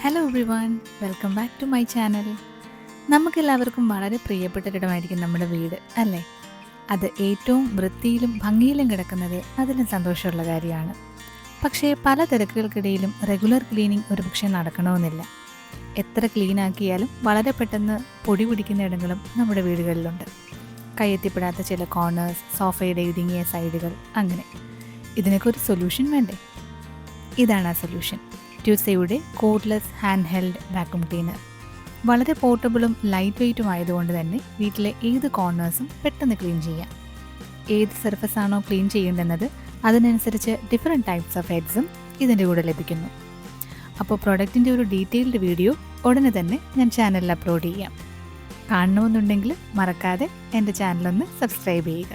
Hello everyone, welcome back to my channel. നമുക്കെല്ലാവർക്കും വളരെ പ്രിയപ്പെട്ടൊരിടമായിരിക്കും നമ്മുടെ വീട്, അല്ലേ? അത് ഏറ്റവും വൃത്തിയിലും ഭംഗിയിലും കിടക്കുന്നത് അതിലും സന്തോഷമുള്ള കാര്യമാണ്. പക്ഷേ പല തിരക്കുകൾക്കിടയിലും റെഗുലർ ക്ലീനിങ് ഒരുപക്ഷെ നടക്കണമെന്നില്ല. എത്ര ക്ലീൻ ആക്കിയാലും വളരെ പെട്ടെന്ന് പൊടി പിടിക്കുന്ന ഇടങ്ങളും നമ്മുടെ വീടുകളിലുണ്ട്. കയ്യെത്തിപ്പെടാത്ത ചില കോർണേഴ്സ്, സോഫയുടെ ഇടുങ്ങിയ സൈഡുകൾ, അങ്ങനെ. ഇതിനൊക്കെ ഒരു സൊല്യൂഷൻ വേണ്ടേ? ഇതാണ് ആ സൊല്യൂഷൻ. ട്യൂസയുടെ cordless hand held vacuum cleaner. വളരെ പോർട്ടബിളും ലൈറ്റ് വെയ്റ്റും ആയതുകൊണ്ട് തന്നെ വീട്ടിലെ ഏത് കോർണേഴ്സും പെട്ടെന്ന് ക്ലീൻ ചെയ്യാം. ഏത് സർഫസ് ആണോ ക്ലീൻ ചെയ്യേണ്ടുന്നത് അതിനനുസരിച്ച് ഡിഫറെൻറ്റ് ടൈപ്സ് ഓഫ് ഹെഡ്സും ഇതിൻ്റെ കൂടെ ലഭിക്കുന്നു. അപ്പോൾ പ്രൊഡക്റ്റിൻ്റെ ഒരു ഡീറ്റെയിൽഡ് വീഡിയോ ഉടനെ തന്നെ ഞാൻ ചാനലിൽ അപ്ലോഡ് ചെയ്യാം. കാണണമെന്നുണ്ടെങ്കിൽ മറക്കാതെ എൻ്റെ ചാനലൊന്ന് സബ്സ്ക്രൈബ് ചെയ്യുക.